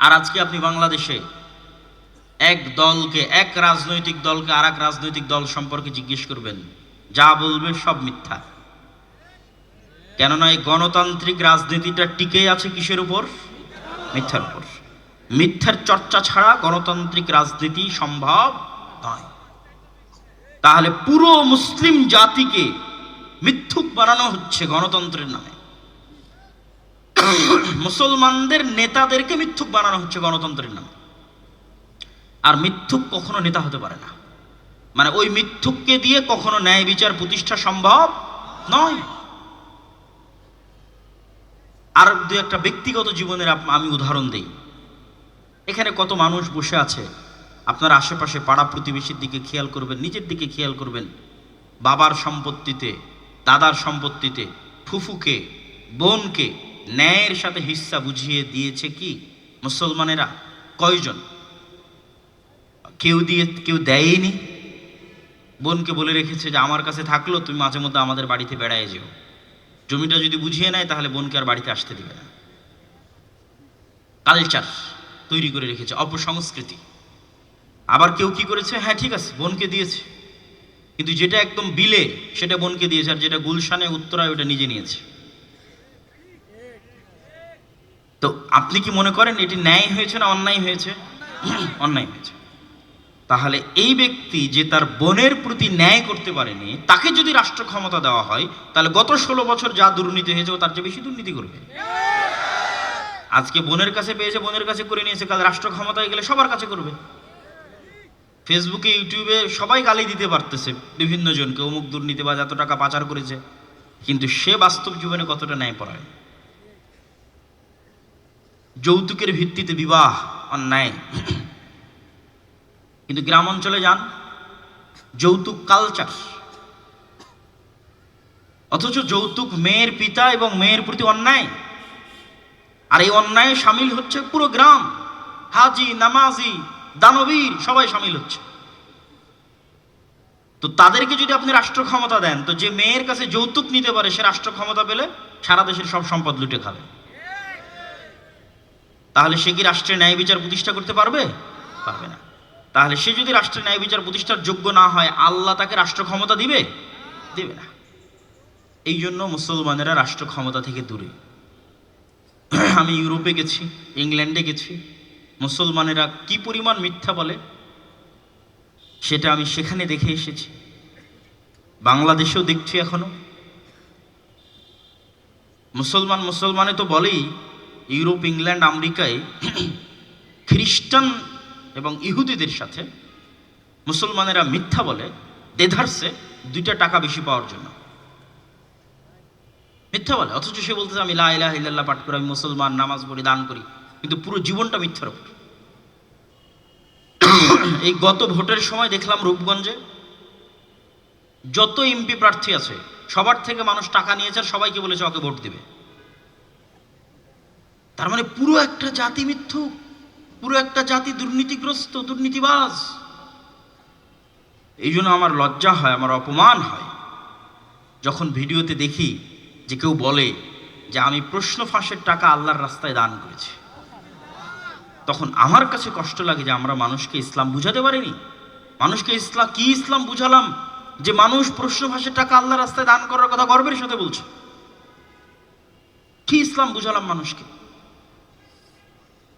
আর আজকে আপনি বাংলাদেশে এক রাজনৈতিক দলকে আর এক রাজনৈতিক দল সম্পর্কে জিজ্ঞেস করবেন, যা বলবে সব মিথ্যা। কেননা এই গণতান্ত্রিক রাজনীতিটা টিকে আছে কিসের উপর? মিথ্যার উপর। মিথ্যার চর্চা ছাড়া গণতান্ত্রিক রাজনীতি সম্ভব নয়। তাহলে পুরো মুসলিম জাতিকে মিথ্যুক বানানো হচ্ছে গণতন্ত্রের নামে। মুসলমানদের নেতাদেরকে মিথ্যুক বানানো হচ্ছে গণতন্ত্রের নামে। আর মিথ্যুক কখনো নেতা হতে পারে না, মানে ওই মিথ্যুককে দিয়ে কখনো ন্যায় বিচার প্রতিষ্ঠা সম্ভব নয়। আর দু একটা ব্যক্তিগত জীবনের আমি উদাহরণ দেই। এখানে কত মানুষ বসে আছে, আপনার আশেপাশে পাড়া প্রতিবেশীর দিকে খেয়াল করবেন, নিজের দিকে খেয়াল করবেন। বাবার সম্পত্তিতে, দাদার সম্পত্তিতে ফুফুকে, বোনকে ন্যায়ের সাথে হিস্সা বুঝিয়ে দিয়েছে কি মুসলমানেরা? কয়জন? কেউ দেয়নি। বোনকে বলে রেখেছে যে আমার কাছে থাকলো, তুমি মাঝে মধ্যে আমাদের বাড়িতে বেড়ায় যেও। জমিটা যদি বুঝিয়ে নেয় তাহলে বোনকে আর বাড়িতে আসতে দিবে না। কালচার তৈরি করে রেখেছে, অপসংস্কৃতি। আবার কেউ কি করেছে, হ্যাঁ ঠিক আছে বোনকে দিয়েছে, কিন্তু যেটা একদম বিলে সেটা বোনকে দিয়েছে, আর যেটা গুলশানে উত্তরায় ওটা নিজে নিয়েছে। তো আপনি কি মনে করেন এটি ন্যায় হয়েছে না অন্যায় হয়েছে? অন্যায় হয়েছে। তাহলে এই ব্যক্তি যে তার বোনের প্রতি ন্যায় করতে পারেনি, তাকে যদি রাষ্ট্র ক্ষমতা দেওয়া হয়, তাহলে গত 16 বছর যা দুর্নীতি হয়েছে ও তার চেয়ে বেশি দুর্নীতি করবে। আজকে বোনের কাছে পেয়েছে, বোনের কাছে করে নিয়েছে, কাল রাষ্ট্র ক্ষমতায় গেলে সবার কাছে করবে। ফেসবুকে, ইউটিউবে সবাই গালি দিতে পারতেছে বিভিন্ন জনকে, অমুক দুর্নীতিবাজ এত টাকা পাচার করেছে, কিন্তু সে বাস্তব জীবনে কতটা ন্যায় পরায়ণ। যৌতুকের ভিত্তিতে বিবাহ অন্যায়, কিন্তু গ্রাম অঞ্চলে যান, যৌতুক কালচার। অথচ যৌতুক মেয়ের পিতা এবং মেয়ের প্রতি অন্যায়, আর এই অন্যায় সামিল হচ্ছে পুরো গ্রাম। হাজি, নামাজি, দানবীর সবাই সামিল হচ্ছে। তো তাদেরকে যদি আপনি রাষ্ট্র ক্ষমতা দেন, তো যে মেয়ের কাছে যৌতুক নিতে পারে সে রাষ্ট্র ক্ষমতা পেলে সারা দেশের সব সম্পদ লুটে খাবে। তাহলে সে কি রাষ্ট্রের ন্যায় বিচার প্রতিষ্ঠা করতে পারবে? পারবে না। তাহলে সে যদি রাষ্ট্রের ন্যায় বিচার প্রতিষ্ঠার যোগ্য না হয়, আল্লাহ তাকে রাষ্ট্র ক্ষমতা দিবে? দেবে না। এই জন্য মুসলমানেরা রাষ্ট্র ক্ষমতা থেকে দূরে। আমি ইউরোপে গেছি, ইংল্যান্ডে গেছি, মুসলমানেরা কি পরিমাণ মিথ্যা বলে সেটা আমি সেখানে দেখে এসেছি, বাংলাদেশেও দেখছি এখনো। মুসলমানে তো বলেই, ইউরোপ, ইংল্যান্ড, আমেরিকায় খ্রিস্টান এবং ইহুদিদের সাথে মুসলমানেরা মিথ্যা বলে দেধারসে 2টা টাকা বেশি পাওয়ার জন্য মিথ্যা বলে। অথচ সে বলতেছে আমি লা ইলাহা ইল্লাল্লাহ পাঠ করি, আমি মুসলমান, নামাজ পড়ি, দান করি, কিন্তু পুরো জীবনটা মিথ্যার উপর। এই গত ভোটের সময় দেখলাম রূপগঞ্জে যত এমপি প্রার্থী আছে সবার থেকে মানুষ টাকা নিয়েছে আর সবাইকে বলেছে ওকে ভোট দিবে। তার মানে পুরো একটা জাতি মিথ্যুক, পুরো একটা জাতি দুর্নীতিগ্রস্ত, দুর্নীতিবাজ। এই জন্য আমার লজ্জা হয়, আমার অপমান হয় যখন ভিডিওতে দেখি যে কেউ বলে যে আমি প্রশ্ন ফাঁসের টাকা আল্লাহর রাস্তায় দান করেছি। তখন আমার কাছে কষ্ট লাগে যে আমরা মানুষকে ইসলাম বুঝাতে পারিনি। মানুষকে ইসলাম বুঝালাম যে মানুষ প্রশ্ন ফাঁসের টাকা আল্লাহর রাস্তায় দান করার কথা গর্বের সাথে বলছে? কি ইসলাম বুঝালাম মানুষকে?